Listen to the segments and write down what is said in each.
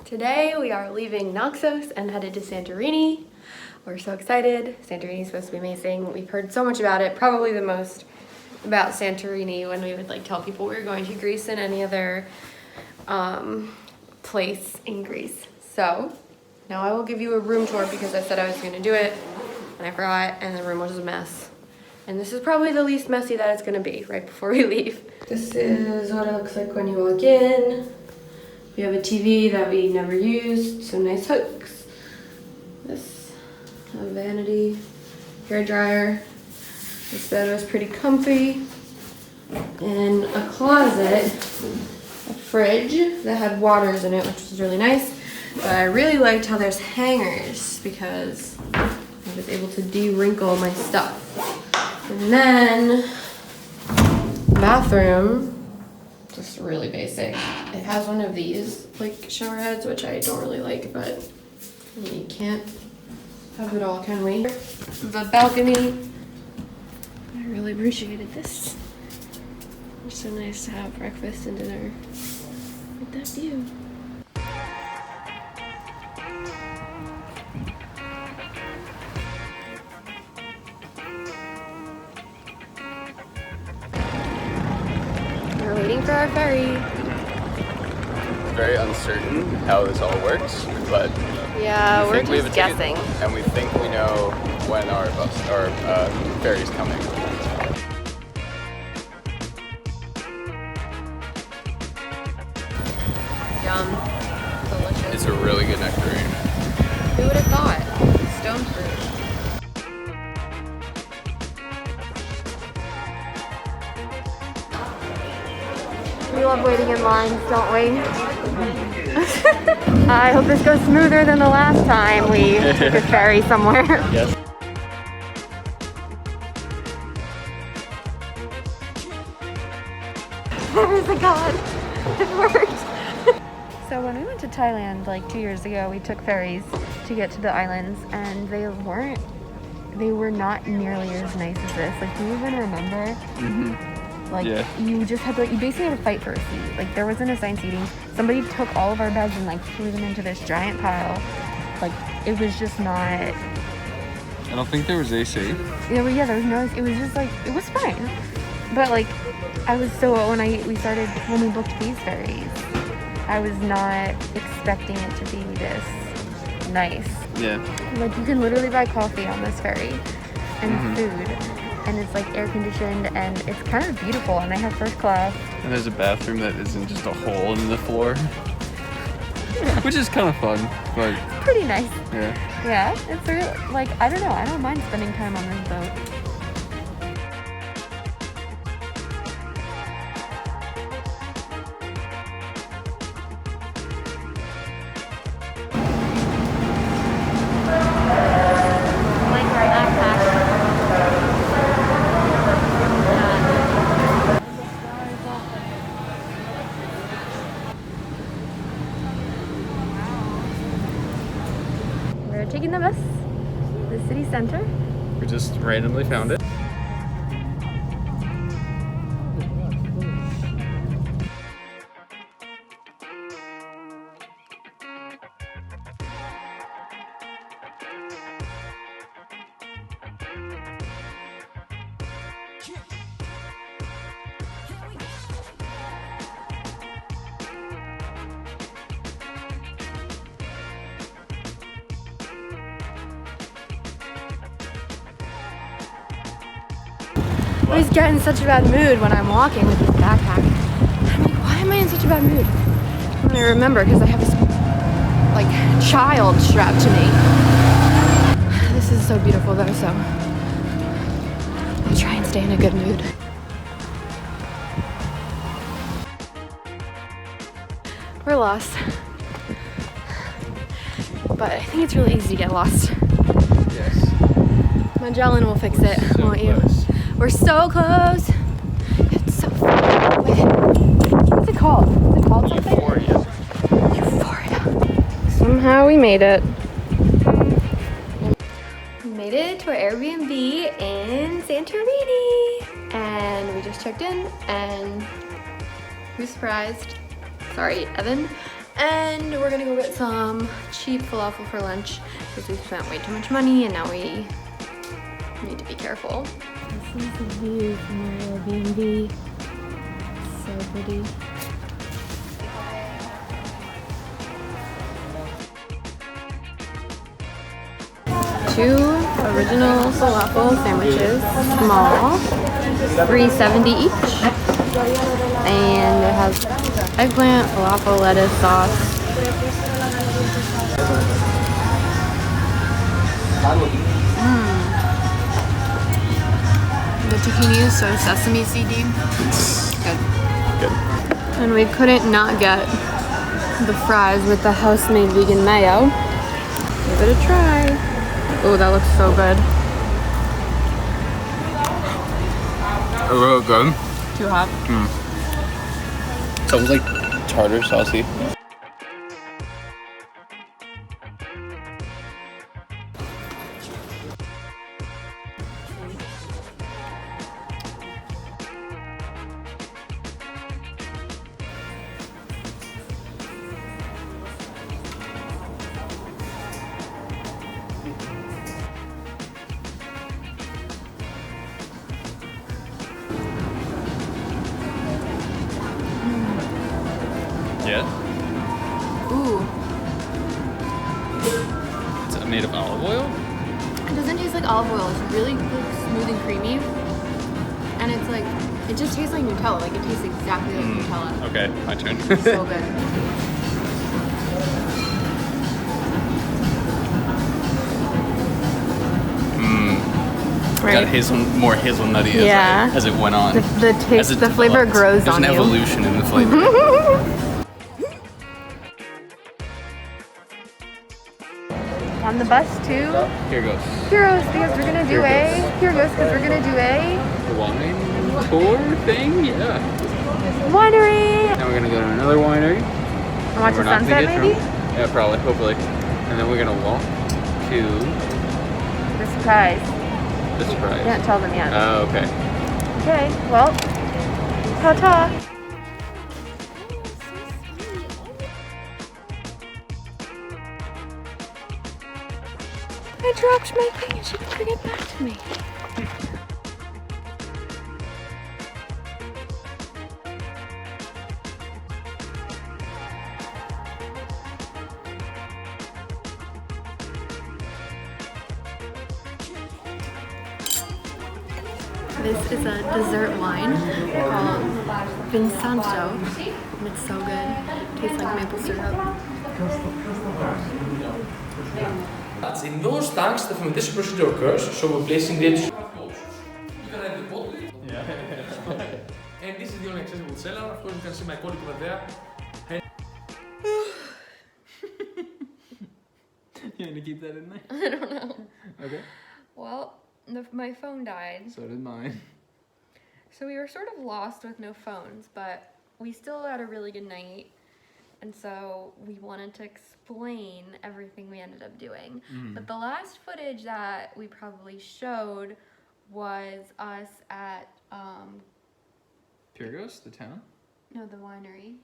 Today we are leaving Naxos and headed to Santorini. We're so excited. Santorini is supposed to be amazing. We've heard so much about it, probably the most about Santorini when we would like tell people we were going to Greece and any other place in Greece. So now I will give you a room tour because I said I was going to do it and I forgot and the room was a mess. And this is probably the least messy that it's going to be right before we leave. This is what it looks like when you walk in. We have a TV that we never used, some nice hooks. This, a vanity, hair dryer. This bed was pretty comfy. And a closet, a fridge that had waters in it, which was really nice. But I really liked how there's hangers because I was able to de-wrinkle my stuff. And then, bathroom. Just really basic. It has one of these like shower heads, which I don't really like, but you can't have it all, can we? The balcony. I really appreciated this. It's so nice to have breakfast and dinner with that view. We're waiting for our ferry. Very uncertain how this all works, but yeah, we're just guessing. And we think we know when our ferry's coming. Yum. Delicious. It's a really good nectarine. Who would have thought? Stone fruit. We love waiting in lines, don't we? I hope this goes smoother than the last time we took a ferry somewhere. Yes. There's a god. It worked. So when we went to Thailand like 2 years ago, we took ferries to get to the islands, and they were not nearly as nice as this. Like, do you even remember? Mm-hmm. Like, yeah. you just had to, you basically had to fight for a seat. Like, there wasn't assigned seating. Somebody took all of our beds and, like, threw them into this giant pile. Like, it was just not... I don't think there was AC. Yeah, there was no... It was just, like, it was fine. But, like, I was so... When we booked these ferries, I was not expecting it to be this nice. Yeah. Like, you can literally buy coffee on this ferry and food. And it's like air conditioned and it's kind of beautiful, and they have first class. And there's a bathroom that isn't just a hole in the floor. Yeah. Which is kind of fun, but... Pretty nice. Yeah. Yeah, it's really, like, I don't know, I don't mind spending time on this boat. Taking the bus, the city center. We just randomly found it. I always get in such a bad mood when I'm walking with this backpack. I'm like, why am I in such a bad mood? And I remember because I have this like child strapped to me. This is so beautiful though, so I'll try and stay in a good mood. We're lost. But I think it's really easy to get lost. Yes. Magellan will fix it, So won't you? close. We're so close. It's so far away. What's it called? Is it called something? Euphoria. Euphoria. Somehow we made it. We made it to our Airbnb in Santorini. And we just checked in and who's surprised? Sorry, Evan. And we're gonna go get some cheap falafel for lunch because we spent way too much money and now we need to be careful. This is the view from our Airbnb. So pretty. 2 original falafel sandwiches, small, $3.70 each. And it has eggplant, falafel, lettuce, sauce. The tahini is so sesame seedy. Good. Good. And we couldn't not get the fries with the house-made vegan mayo. Give it a try. Oh, that looks so good. Real good. Too hot. It's almost like tartar saucy. Yeah? Ooh. It's made of olive oil? It doesn't taste like olive oil. It's really smooth and creamy. And it's like, it just tastes like Nutella. Like it tastes exactly like Nutella. Okay, my turn. So good. Got more hazelnutty Yeah. as it went on. The taste, the flavor grows There's on an you. evolution in the flavor. On the bus to Here goes. Heroes because we're gonna do Here goes because we're gonna do a wine tour thing? Yeah. winery. Now we're gonna go to another winery. And watch the We're not gonna sunset get maybe? drunk. Yeah, probably, hopefully. And then we're gonna walk to The surprise. the surprise. Can't tell them yet. Oh, okay. Okay, well, ta-ta. I dropped my thing and she can bring it back to me. This is a dessert wine called Vinsanto, and it's so good. Tastes like maple syrup. In those tanks, the fermentation procedure occurs, so we're placing the You can have the bottle. And this is the only accessible cellar. Of course, you can see my colleague over there. You gonna keep that in there? I don't know. Okay. Well, my phone died. So did mine. So we were sort of lost with no phones, but we still had a really good night. And so we wanted to explain everything we ended up doing. But the last footage that we probably showed was us at, Pyrgos, the town? no, the winery.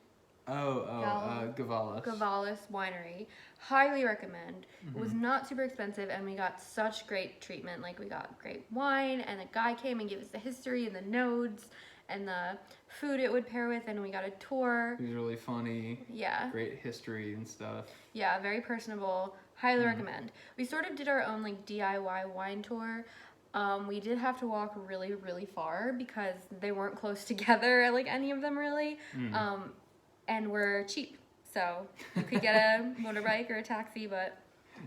Gavalas. Gavalas Winery. Highly recommend. It was not super expensive and we got such great treatment. Like we got great wine and the guy came and gave us the history and the nodes and the food it would pair with and we got a tour. It was really funny. Yeah. Great history and stuff. Yeah, very personable. Highly recommend. We sort of did our own like DIY wine tour. We did have to walk really, really far because they weren't close together, like any of them really. And we're cheap, so you could get a motorbike or a taxi, but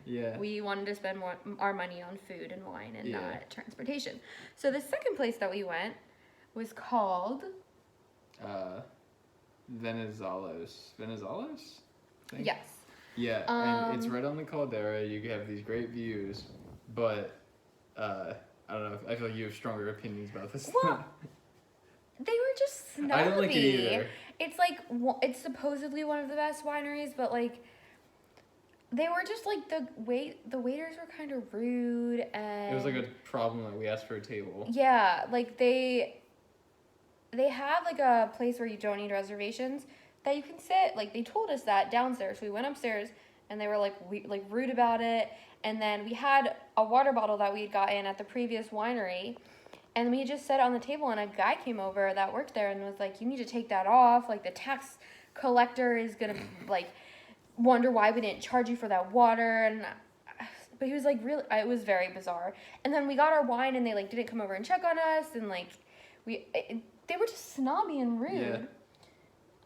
Yeah. we wanted to spend our money on food and wine and not transportation. So the second place that we went was called Venizelos. Venizelos? I think? Yes. Yeah, and it's right on the caldera. You have these great views, but I don't know. I feel like you have stronger opinions about this. Well, they were just snobby. I don't like it either. It's like it's supposedly one of the best wineries, but like they were just like the waiters were kind of rude and It was like a problem that we asked for a table. Yeah, like they have like a place where you don't need reservations that you can sit, like, they told us that downstairs. So we went upstairs, and they were, like, rude about it. And then we had a water bottle that we had gotten at the previous winery, and we just set it on the table, and a guy came over that worked there and was like, you need to take that off. Like, the tax collector is going to, like, wonder why we didn't charge you for that water. And but he was like, really, it was very bizarre. And then we got our wine, and they, like, didn't come over and check on us, and, like, they were just snobby and rude. Yeah.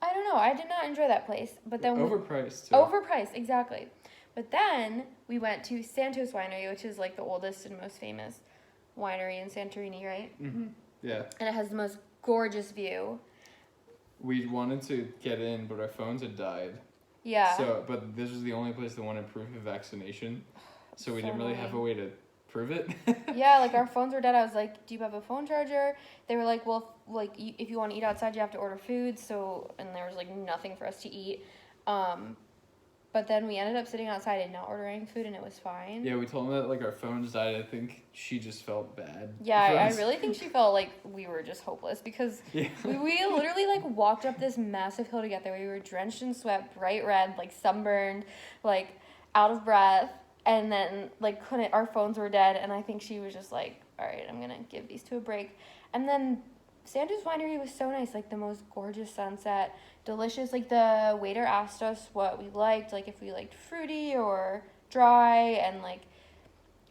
I don't know. I did not enjoy that place. But then overpriced too. Overpriced, exactly. But then we went to Santos Winery, which is, like, the oldest and most famous winery in Santorini, right? Mm-hmm. Yeah. And it has the most gorgeous view. We wanted to get in, but our phones had died. Yeah. So, but this was the only place that wanted proof of vaccination, so we didn't really have a way to prove it. Yeah, like, our phones were dead. I was like, do you have a phone charger? They were like, well, like, if you want to eat outside, you have to order food. So, and there was, like, nothing for us to eat. But then we ended up sitting outside and not ordering food, and it was fine. Yeah, we told them that, like, our phones died. I think she just felt bad. Yeah, I really think she felt like we were just hopeless, because we literally, like, walked up this massive hill to get there. We were drenched in sweat, bright red, like, sunburned, like, out of breath, and then, like, our phones were dead, and I think she was just like, all right, I'm gonna give these two a break. And then Santos Winery was so nice, like, the most gorgeous sunset, delicious. Like, the waiter asked us what we liked, like, if we liked fruity or dry, and, like,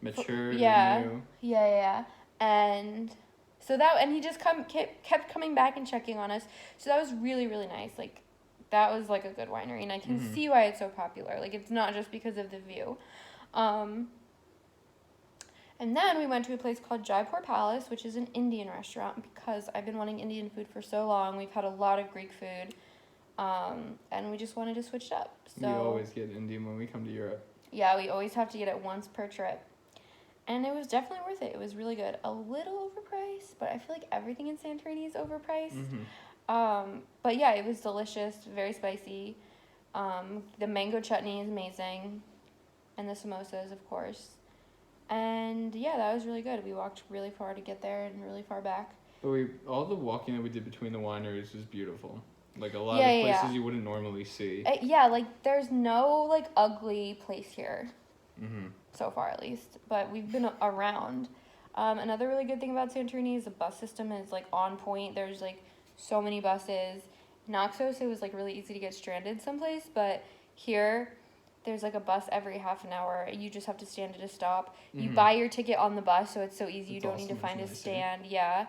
mature. Yeah. New. Yeah. And so and he just kept coming back and checking on us. So that was really, really nice. Like, that was, like, a good winery, and I can see why it's so popular. Like, it's not just because of the view. And then we went to a place called Jaipur Palace, which is an Indian restaurant, because I've been wanting Indian food for so long. We've had a lot of Greek food, and we just wanted to switch it up. So, we always get Indian when we come to Europe. Yeah, we always have to get it once per trip. And it was definitely worth it. It was really good. A little overpriced, but I feel like everything in Santorini is overpriced. But yeah, it was delicious, very spicy. The mango chutney is amazing. And the samosas, of course. And yeah, that was really good. We walked really far to get there and really far back. But all the walking that we did between the wineries was beautiful. Like, a lot of places you wouldn't normally see. Yeah, like, there's no, like, ugly place here. So far, at least. But we've been around. Another really good thing about Santorini is the bus system is, like, on point. There's, like, so many buses. Naxos, it was, like, really easy to get stranded someplace. But here, there's, like, a bus every half an hour. You just have to stand at a stop. You buy your ticket on the bus, so it's so easy. You don't need to find a stand. Yeah.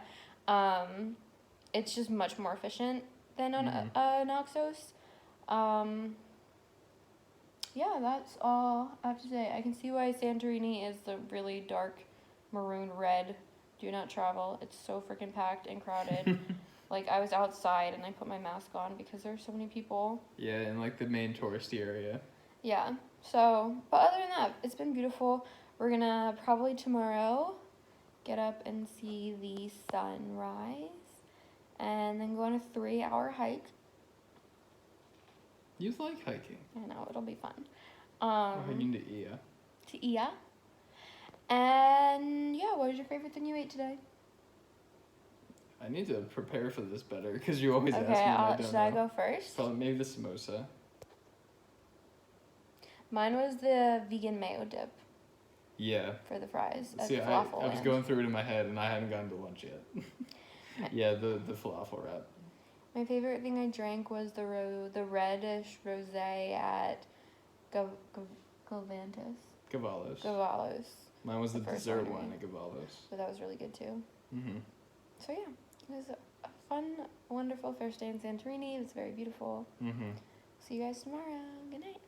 It's just much more efficient than on Naxos. Yeah, that's all I have to say. I can see why Santorini is the really dark maroon red. Do not travel. It's so freaking packed and crowded. Like, I was outside and I put my mask on because there's so many people. Yeah, in, like, the main touristy area. Yeah. So, but other than that, it's been beautiful. We're gonna probably tomorrow get up and see the sunrise and then go on a 3-hour hike. You like hiking. I know, it'll be fun. Hiking to Ia. To Ia. And yeah, what was your favorite thing you ate today? I need to prepare for this better, because you always ask me Okay, and I don't know. should I go first? Probably maybe the samosa. Mine was the vegan mayo dip Yeah. for the fries at See, I Falafel was Land. going through it in my head, and I hadn't gotten to lunch yet. Yeah, the falafel wrap. My favorite thing I drank was the reddish rosé at Govantis. Gavalos. Mine was the dessert winery. wine at Gavalos. But that was really good too. Mm-hmm. So yeah, it was a fun, wonderful first day in Santorini. It was very beautiful. Mm-hmm. See you guys tomorrow. Good night.